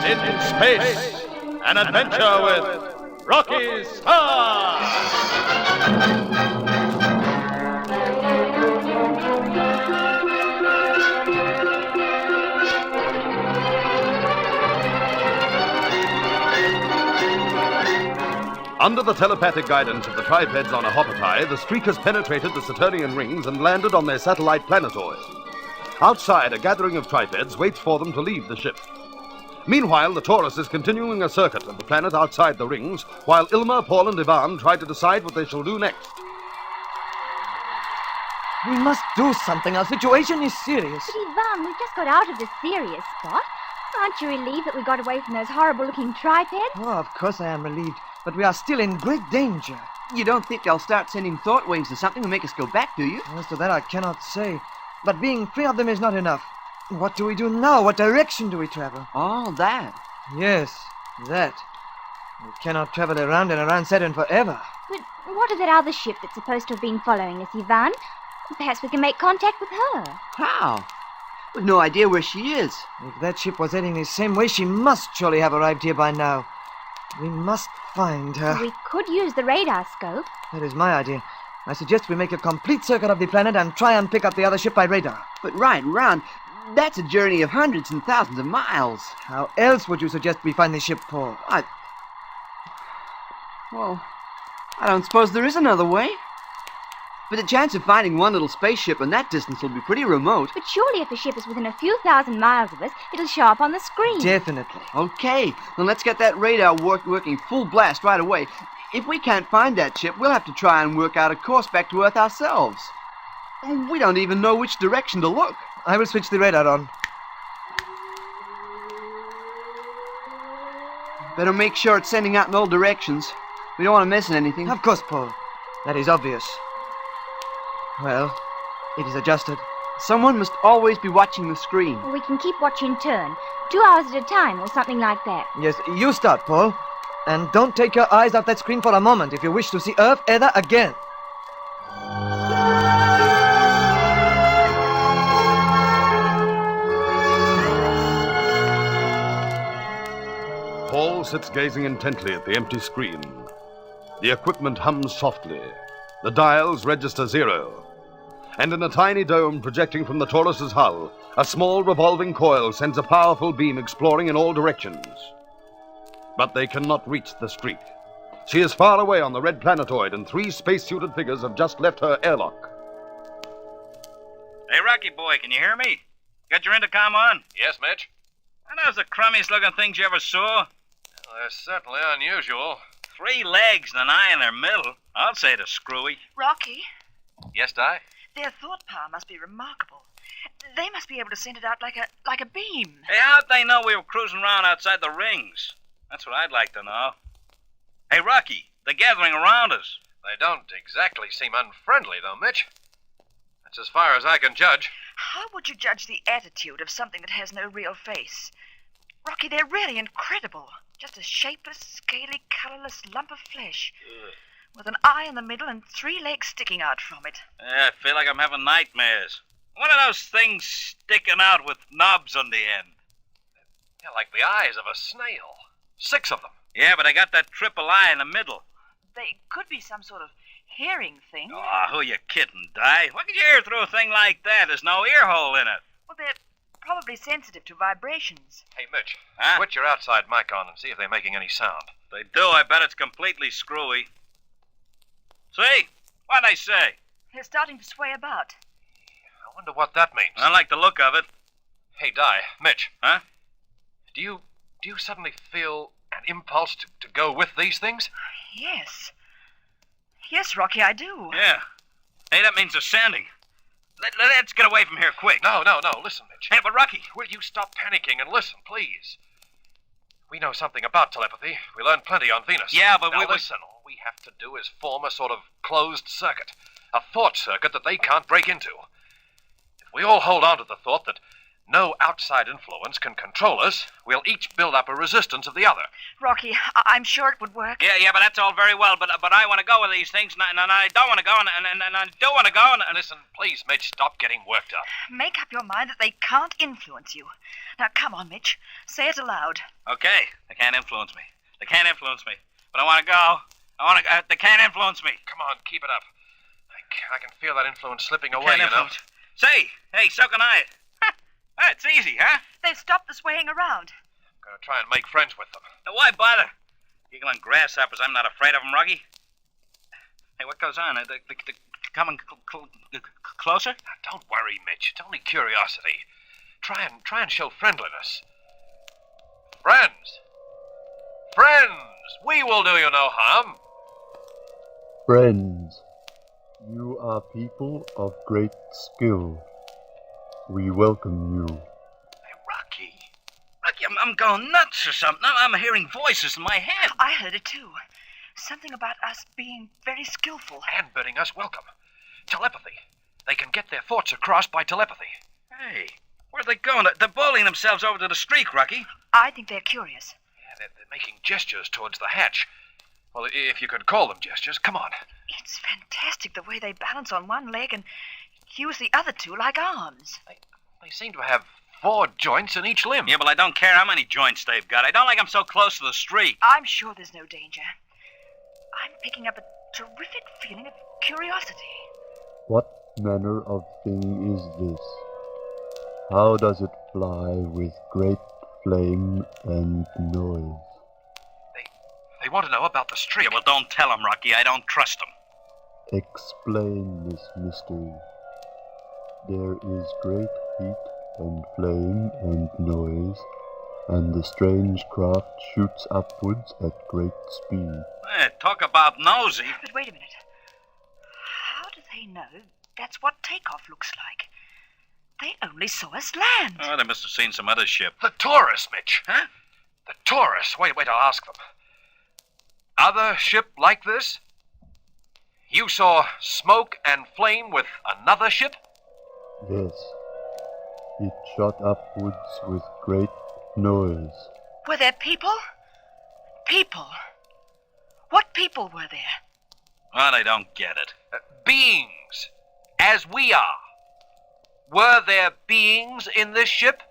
In Space, an adventure with Rocky Starr! Under the telepathic guidance of the tripeds on a hoppertie, the Streakers penetrated the Saturnian rings and landed on their satellite planetoid. Outside, a gathering of tripeds waits for them to leave the ship. Meanwhile, the Taurus is continuing a circuit of the planet outside the rings, while Ilma, Paul, and Ivan try to decide what they shall do next. We must do something. Our situation is serious. But Ivan, we've just got out of the serious spot. Aren't you relieved that we got away from those horrible-looking tripeds? Oh, of course I am relieved. But we are still in great danger. You don't think they'll start sending thought waves or something to make us go back, do you? As to that, I cannot say. But being free of them is not enough. What do we do now? What direction do we travel? Oh, that. Yes, that. We cannot travel around and around Saturn forever. But what of that other ship that's supposed to have been following us, Ivan? Perhaps we can make contact with her. How? We've no idea where she is. If that ship was heading the same way, she must surely have arrived here by now. We must find her. We could use the radar scope. That is my idea. I suggest we make a complete circuit of the planet and try and pick up the other ship by radar. But right and round, that's a journey of hundreds and thousands of miles. How else would you suggest we find the ship, Paul? Well, I don't suppose there is another way. But the chance of finding one little spaceship in that distance will be pretty remote. But surely if a ship is within a few thousand miles of us, it'll show up on the screen. Definitely. Okay, then let's get that radar working full blast right away. If we can't find that ship, we'll have to try and work out a course back to Earth ourselves. We don't even know which direction to look. I will switch the radar on. Better make sure it's sending out in all directions. We don't want to miss anything. Of course, Paul. That is obvious. Well, it is adjusted. Someone must always be watching the screen. We can keep watch in turn. 2 hours at a time or something like that. Yes, you start, Paul. And don't take your eyes off that screen for a moment if you wish to see Earth ever again. Paul sits gazing intently at the empty screen. The equipment hums softly. The dials register 0. And in a tiny dome projecting from the Taurus's hull, a small revolving coil sends a powerful beam exploring in all directions. But they cannot reach the Streak. She is far away on the red planetoid, and 3 spacesuited figures have just left her airlock. Hey, Rocky boy, can you hear me? Got your intercom on? Yes, Mitch? Are those the crummiest looking things you ever saw? Well, they're certainly unusual. 3 legs and an eye in their middle. I'll say they're screwy. Rocky, Yes, Di? their thought power must be remarkable. They must be able to send it out like a beam. Hey, how'd they know we were cruising around outside the rings? That's what I'd like to know. Hey, Rocky, they're gathering around us. They don't exactly seem unfriendly, though, Mitch. That's as far as I can judge. How would you judge the attitude of something that has no real face? Rocky, they're really incredible. Just a shapeless, scaly, colorless lump of flesh. With an eye in the middle and 3 legs sticking out from it. Yeah, I feel like I'm having nightmares. What are those things sticking out with knobs on the end? Yeah, like the eyes of a snail. 6 of them. Yeah, but I got that triple eye in the middle. They could be some sort of hearing thing. Oh, who you kidding, Di? What could you hear through a thing like that? There's no ear hole in it. Well, they're probably sensitive to vibrations. Hey, Mitch, Huh? switch your outside mic on and see if they're making any sound. If they do, I bet it's completely screwy. See? What'd I say? They're starting to sway about. I wonder what that means. I like the look of it. Hey, Di, Mitch. Huh? Do you suddenly feel an impulse to go with these things? Yes. Yes, Rocky, I do. Yeah. Hey, that means ascending. Let's get away from here quick. No, listen, Mitch. Hey, but Rocky. Will you stop panicking and listen, please? We know something about telepathy. We learned plenty on Venus. Yeah, but now listen, all we have to do is form a sort of closed circuit. A thought circuit that they can't break into. If we all hold on to the thought that no outside influence can control us, we'll each build up a resistance of the other. Rocky, I'm sure it would work. Yeah, but that's all very well, but I want to go with these things, and I don't want to go, and I do want to go, and... Listen, please, Mitch, stop getting worked up. Make up your mind that they can't influence you. Now, come on, Mitch. Say it aloud. Okay, they can't influence me. They can't influence me. But I want to go. They can't influence me. Come on, keep it up. I can feel that influence slipping away, Can't influence. Say, hey, so can I. It's easy, huh? They've stopped the swaying around. I'm going to try and make friends with them. Why bother? Giggling grasshoppers, I'm not afraid of them, Rocky. Hey, what goes on? They coming closer? Now, don't worry, Mitch. It's only curiosity. Try and show friendliness. Friends! We will do you no harm. Friends, you are people of great skill. We welcome you. Hey, Rocky, I'm going nuts or something. I'm hearing voices in my head. I heard it too. Something about us being very skillful. And bidding us welcome. Telepathy. They can get their thoughts across by telepathy. Hey, where are they going? They're bullying themselves over to the street, Rocky. I think they're curious. Yeah, they're making gestures towards the hatch. Well, if you could call them gestures, come on. It's fantastic the way they balance on one leg and use the other two like arms. They seem to have 4 joints in each limb. Yeah, but I don't care how many joints they've got. I don't like them so close to the street. I'm sure there's no danger. I'm picking up a terrific feeling of curiosity. What manner of thing is this? How does it fly with great flame and noise? They want to know about the streak. Yeah, well, don't tell them, Rocky. I don't trust them. Explain this mystery. There is great heat and flame and noise, and the strange craft shoots upwards at great speed. Hey, talk about nosy. But wait a minute. How do they know that's what takeoff looks like? They only saw us land. Oh, they must have seen some other ship. The Taurus, Mitch. Huh? The Taurus. Wait, I'll ask them. Other ship like this? You saw smoke and flame with another ship? Yes. It shot upwards with great noise. Were there people? People. What people were there? Well, I don't get it. Beings, as we are. Were there beings in this ship?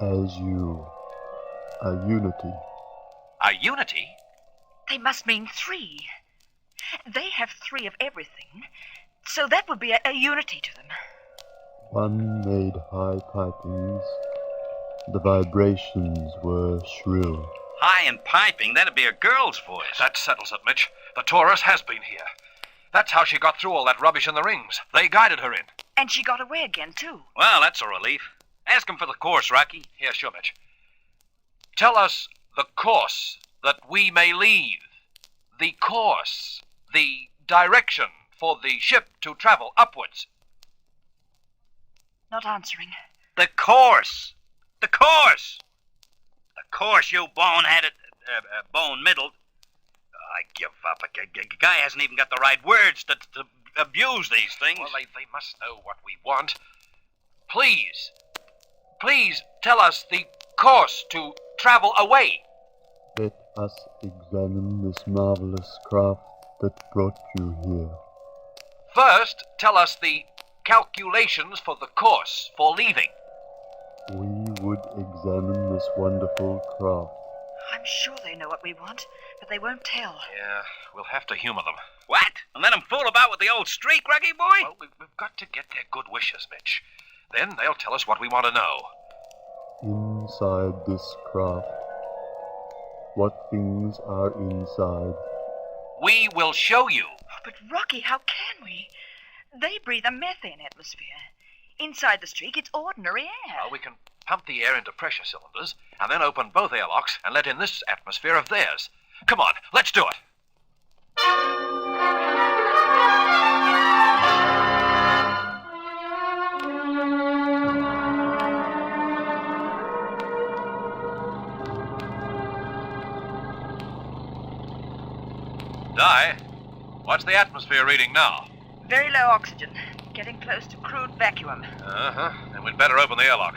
As you. A unity. A unity? They must mean 3. They have 3 of everything, so that would be a unity to them. One made high pipings. The vibrations were shrill. High and piping, that'd be a girl's voice. That settles it, Mitch. The Taurus has been here. That's how she got through all that rubbish in the rings. They guided her in. And she got away again, too. Well, that's a relief. Ask him for the course, Rocky. Yeah, sure, Mitch. Tell us the course that we may leave. The course. The direction for the ship to travel upwards. Not answering. The course. The course. The course, you bone-headed, bone-middled. I give up. A guy hasn't even got the right words to abuse these things. Well, they must know what we want. Please tell us the course to travel away. Let us examine this marvelous craft that brought you here. First, tell us the calculations for the course for leaving. We would examine this wonderful craft. I'm sure they know what we want, but they won't tell. Yeah, we'll have to humor them. What? And let them fool about with the old streak, Rocky boy? Well, we've got to get their good wishes, Mitch. Then they'll tell us what we want to know. Inside this craft, what things are inside? We will show you. But, Rocky, how can we? They breathe a methane atmosphere. Inside the streak, it's ordinary air. Well, we can pump the air into pressure cylinders, and then open both airlocks and let in this atmosphere of theirs. Come on, let's do it. Di, what's the atmosphere reading now? Very low oxygen. Getting close to crude vacuum. Then we'd better open the airlock.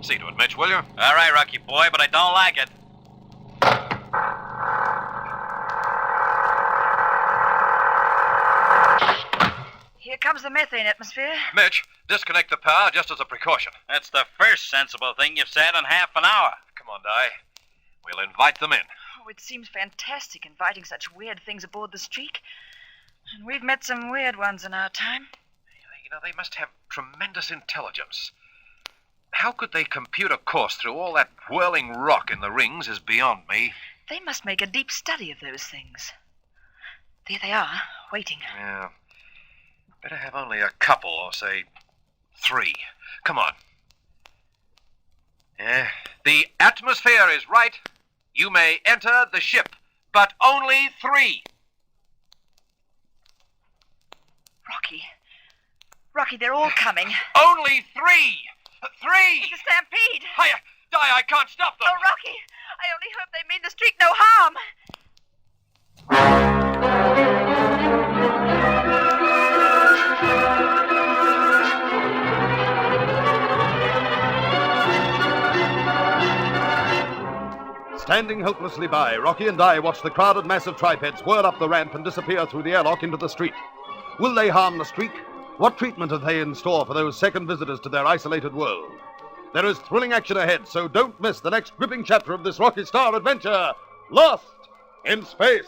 See to it, Mitch, will you? All right, Rocky boy, but I don't like it. Here comes the methane atmosphere. Mitch, disconnect the power just as a precaution. That's the first sensible thing you've said in half an hour. Come on, Di. We'll invite them in. Oh, it seems fantastic inviting such weird things aboard the Streak. And we've met some weird ones in our time. You know, they must have tremendous intelligence. How could they compute a course through all that whirling rock in the rings is beyond me. They must make a deep study of those things. There they are, waiting. Yeah. Better have only a couple, or say 3. Come on. The atmosphere is right. You may enter the ship, but only 3. Rocky, they're all coming. Only 3! 3! It's a stampede. Di, I can't stop them. Oh, Rocky, I only hope they mean the Streak no harm. Standing helplessly by, Rocky and Di watch the crowded mass of tripeds whirl up the ramp and disappear through the airlock into the street. Will they harm the Streak? What treatment have they in store for those second visitors to their isolated world? There is thrilling action ahead, so don't miss the next gripping chapter of this Rocky Starr adventure, Lost in Space.